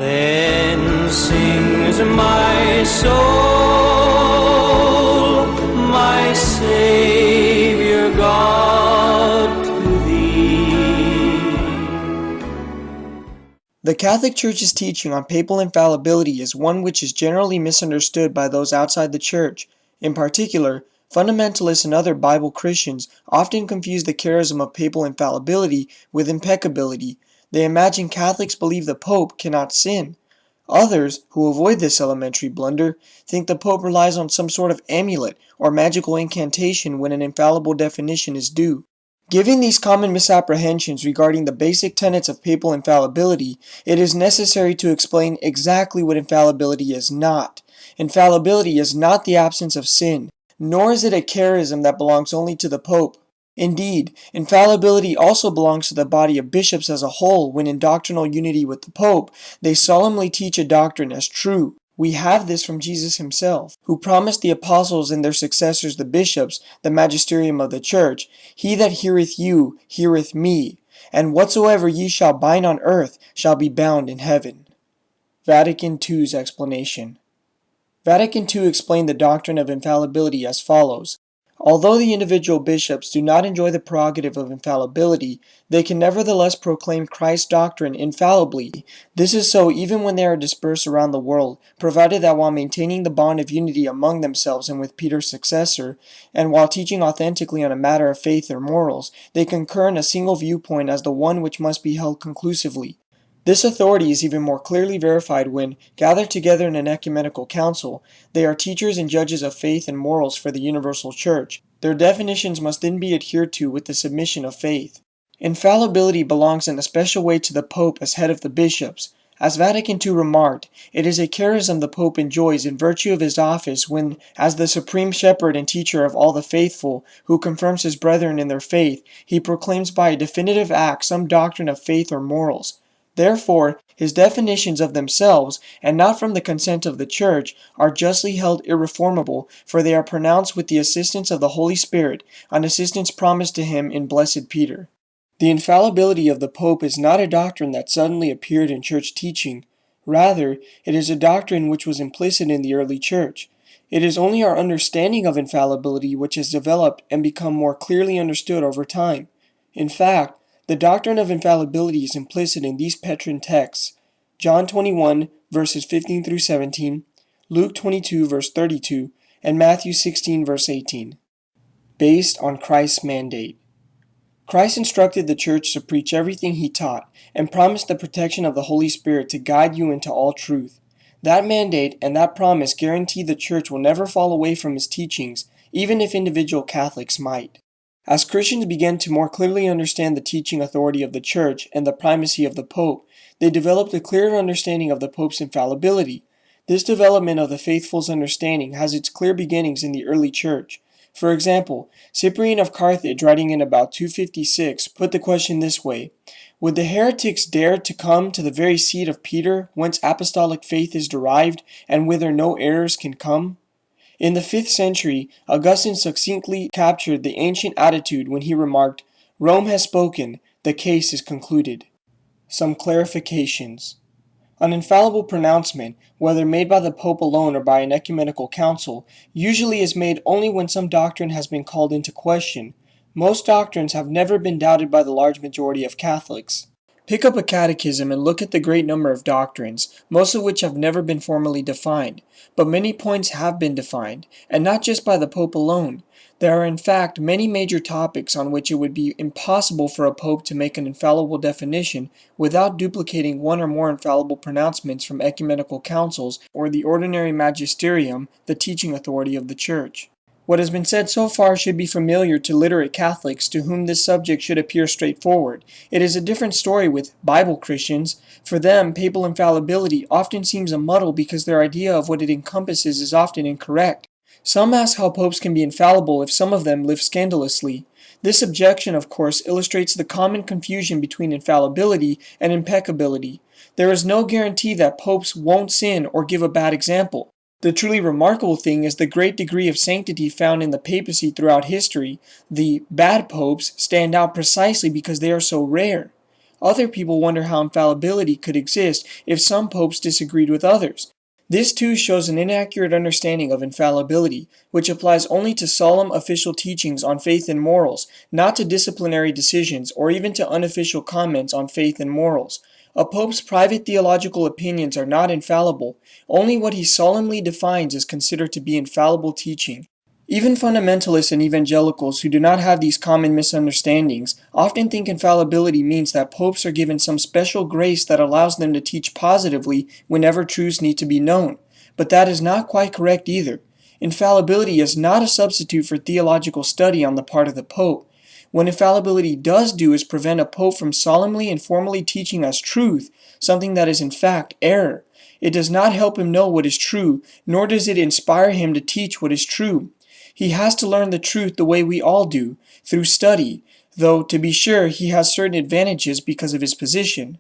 Then sings my soul, my Savior God, to thee. The Catholic Church's teaching on papal infallibility is one which is generally misunderstood by those outside the Church. In particular, fundamentalists and other Bible Christians often confuse the charism of papal infallibility with impeccability. They imagine Catholics believe the Pope cannot sin. Others, who avoid this elementary blunder, think the Pope relies on some sort of amulet or magical incantation when an infallible definition is due. Given these common misapprehensions regarding the basic tenets of papal infallibility, it is necessary to explain exactly what infallibility is not. Infallibility is not the absence of sin, nor is it a charism that belongs only to the Pope. Indeed, infallibility also belongs to the body of bishops as a whole when in doctrinal unity with the Pope, they solemnly teach a doctrine as true. We have this from Jesus himself, who promised the apostles and their successors the bishops, the magisterium of the church, "He that heareth you, heareth me, and whatsoever ye shall bind on earth shall be bound in heaven." Vatican II's explanation. Vatican II explained the doctrine of infallibility as follows. Although the individual bishops do not enjoy the prerogative of infallibility, they can nevertheless proclaim Christ's doctrine infallibly. This is so even when they are dispersed around the world, provided that while maintaining the bond of unity among themselves and with Peter's successor, and while teaching authentically on a matter of faith or morals, they concur in a single viewpoint as the one which must be held conclusively. This authority is even more clearly verified when, gathered together in an ecumenical council, they are teachers and judges of faith and morals for the universal church. Their definitions must then be adhered to with the submission of faith. Infallibility belongs in a special way to the Pope as head of the bishops. As Vatican II remarked, it is a charism the Pope enjoys in virtue of his office when, as the supreme shepherd and teacher of all the faithful, who confirms his brethren in their faith, he proclaims by a definitive act some doctrine of faith or morals. Therefore, his definitions of themselves, and not from the consent of the Church, are justly held irreformable, for they are pronounced with the assistance of the Holy Spirit, an assistance promised to him in Blessed Peter. The infallibility of the Pope is not a doctrine that suddenly appeared in Church teaching. Rather, it is a doctrine which was implicit in the early Church. It is only our understanding of infallibility which has developed and become more clearly understood over time. In fact, the doctrine of infallibility is implicit in these Petrine texts, John 21, verses 15 through 17, Luke 22, verse 32, and Matthew 16, verse 18. Based on Christ's mandate. Christ instructed the church to preach everything he taught, and promised the protection of the Holy Spirit to guide you into all truth. That mandate and that promise guarantee the church will never fall away from his teachings, even if individual Catholics might. As Christians began to more clearly understand the teaching authority of the Church and the primacy of the Pope, they developed a clearer understanding of the Pope's infallibility. This development of the faithful's understanding has its clear beginnings in the early Church. For example, Cyprian of Carthage, writing in about 256, put the question this way: would the heretics dare to come to the very seat of Peter, whence apostolic faith is derived, and whither no errors can come? In the 5th century, Augustine succinctly captured the ancient attitude when he remarked, "Rome has spoken, the case is concluded." Some clarifications. An infallible pronouncement, whether made by the Pope alone or by an ecumenical council, usually is made only when some doctrine has been called into question. Most doctrines have never been doubted by the large majority of Catholics. Pick up a catechism and look at the great number of doctrines, most of which have never been formally defined. But many points have been defined, and not just by the Pope alone. There are in fact many major topics on which it would be impossible for a Pope to make an infallible definition without duplicating one or more infallible pronouncements from ecumenical councils or the ordinary magisterium, the teaching authority of the Church. What has been said so far should be familiar to literate Catholics to whom this subject should appear straightforward. It is a different story with Bible Christians. For them, papal infallibility often seems a muddle because their idea of what it encompasses is often incorrect. Some ask how popes can be infallible if some of them live scandalously. This objection, of course, illustrates the common confusion between infallibility and impeccability. There is no guarantee that popes won't sin or give a bad example. The truly remarkable thing is the great degree of sanctity found in the papacy throughout history. The bad popes stand out precisely because they are so rare. Other people wonder how infallibility could exist if some popes disagreed with others. This too shows an inaccurate understanding of infallibility, which applies only to solemn official teachings on faith and morals, not to disciplinary decisions or even to unofficial comments on faith and morals. A pope's private theological opinions are not infallible. Only what he solemnly defines is considered to be infallible teaching. Even fundamentalists and evangelicals who do not have these common misunderstandings often think infallibility means that popes are given some special grace that allows them to teach positively whenever truths need to be known. But that is not quite correct either. Infallibility is not a substitute for theological study on the part of the pope. What infallibility does do is prevent a pope from solemnly and formally teaching us truth, something that is in fact error. It does not help him know what is true, nor does it inspire him to teach what is true. He has to learn the truth the way we all do, through study, though, to be sure, he has certain advantages because of his position.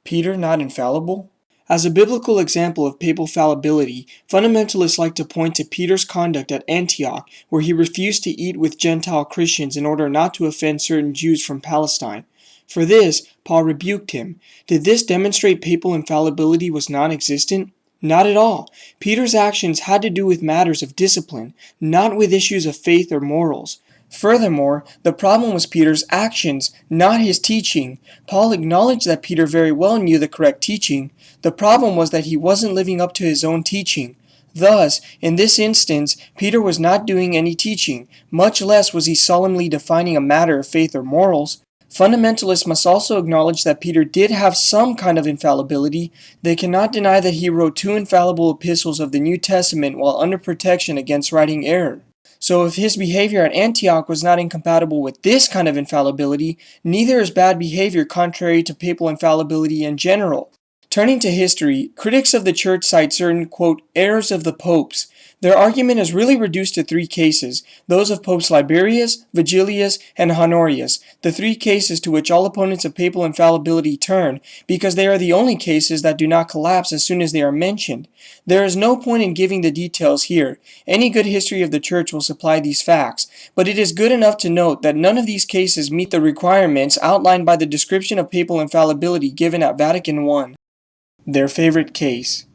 Peter not infallible? As a biblical example of papal fallibility, fundamentalists like to point to Peter's conduct at Antioch, where he refused to eat with Gentile Christians in order not to offend certain Jews from Palestine. For this, Paul rebuked him. Did this demonstrate papal infallibility was non-existent? Not at all. Peter's actions had to do with matters of discipline, not with issues of faith or morals. Furthermore, the problem was Peter's actions, not his teaching. Paul acknowledged that Peter very well knew the correct teaching. The problem was that he wasn't living up to his own teaching. Thus, in this instance, Peter was not doing any teaching, much less was he solemnly defining a matter of faith or morals. Fundamentalists must also acknowledge that Peter did have some kind of infallibility. They cannot deny that he wrote 2 infallible epistles of the New Testament while under protection against writing error. So if his behavior at Antioch was not incompatible with this kind of infallibility, neither is bad behavior contrary to papal infallibility in general. Turning to history, critics of the church cite certain, quote, errors of the popes. Their argument is really reduced to 3 cases, those of Popes Liberius, Vigilius, and Honorius, the 3 cases to which all opponents of papal infallibility turn, because they are the only cases that do not collapse as soon as they are mentioned. There is no point in giving the details here. Any good history of the church will supply these facts, but it is good enough to note that none of these cases meet the requirements outlined by the description of papal infallibility given at Vatican I. Their favorite case.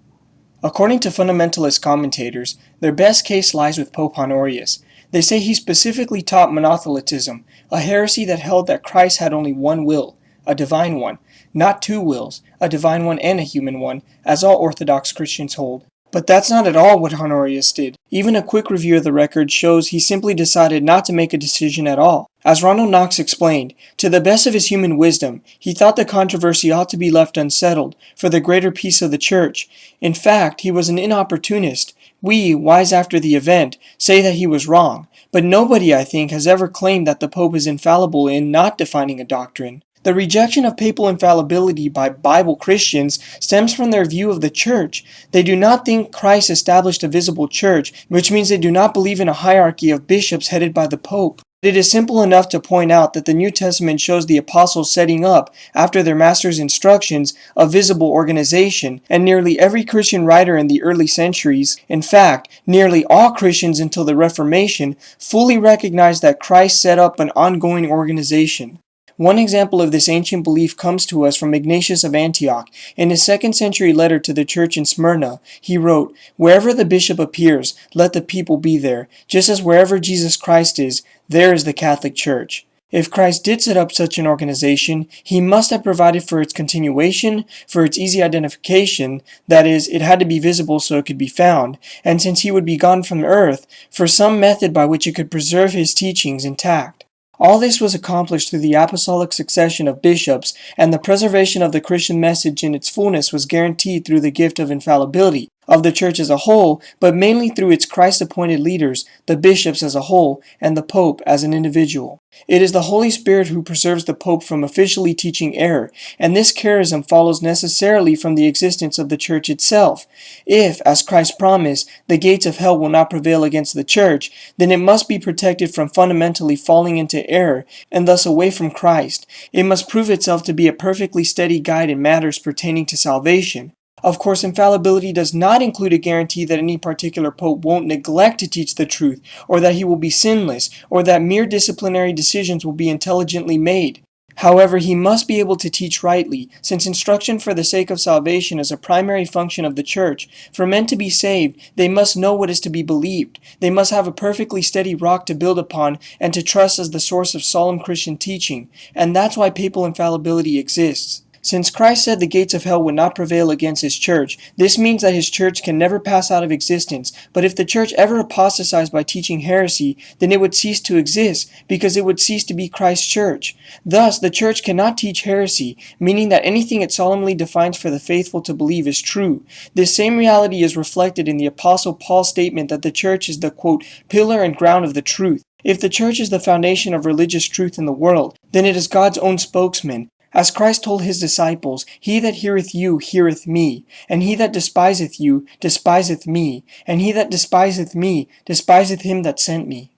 According to fundamentalist commentators, their best case lies with Pope Honorius. They say he specifically taught monothelitism, a heresy that held that Christ had only one will, a divine one, not 2 wills, a divine one and a human one, as all Orthodox Christians hold. But that's not at all what Honorius did. Even a quick review of the record shows he simply decided not to make a decision at all. As Ronald Knox explained, to the best of his human wisdom, he thought the controversy ought to be left unsettled for the greater peace of the church. In fact, he was an inopportunist. We, wise after the event, say that he was wrong, but nobody, I think, has ever claimed that the Pope is infallible in not defining a doctrine. The rejection of papal infallibility by Bible Christians stems from their view of the church. They do not think Christ established a visible church, which means they do not believe in a hierarchy of bishops headed by the Pope. It is simple enough to point out that the New Testament shows the apostles setting up, after their master's instructions, a visible organization, and nearly every Christian writer in the early centuries, in fact, nearly all Christians until the Reformation, fully recognized that Christ set up an ongoing organization. One example of this ancient belief comes to us from Ignatius of Antioch. In his 2nd century letter to the church in Smyrna, he wrote, "Wherever the bishop appears, let the people be there, just as wherever Jesus Christ is, there is the Catholic Church." If Christ did set up such an organization, he must have provided for its continuation, for its easy identification, that is, it had to be visible so it could be found, and since he would be gone from earth, for some method by which it could preserve his teachings intact. All this was accomplished through the apostolic succession of bishops, and the preservation of the Christian message in its fullness was guaranteed through the gift of infallibility of the church as a whole, but mainly through its Christ-appointed leaders, the bishops as a whole, and the Pope as an individual. It is the Holy Spirit who preserves the Pope from officially teaching error, and this charism follows necessarily from the existence of the church itself. If, as Christ promised, the gates of hell will not prevail against the church, then it must be protected from fundamentally falling into error, and thus away from Christ. It must prove itself to be a perfectly steady guide in matters pertaining to salvation. Of course, infallibility does not include a guarantee that any particular pope won't neglect to teach the truth, or that he will be sinless, or that mere disciplinary decisions will be intelligently made. However, he must be able to teach rightly, since instruction for the sake of salvation is a primary function of the church. For men to be saved, they must know what is to be believed. They must have a perfectly steady rock to build upon and to trust as the source of solemn Christian teaching. And that's why papal infallibility exists. Since Christ said the gates of hell would not prevail against his church, this means that his church can never pass out of existence. But if the church ever apostatized by teaching heresy, then it would cease to exist, because it would cease to be Christ's church. Thus, the church cannot teach heresy, meaning that anything it solemnly defines for the faithful to believe is true. This same reality is reflected in the Apostle Paul's statement that the church is the, quote, pillar and ground of the truth. If the church is the foundation of religious truth in the world, then it is God's own spokesman. As Christ told his disciples, he that heareth you heareth me, and he that despiseth you despiseth me, and he that despiseth me despiseth him that sent me.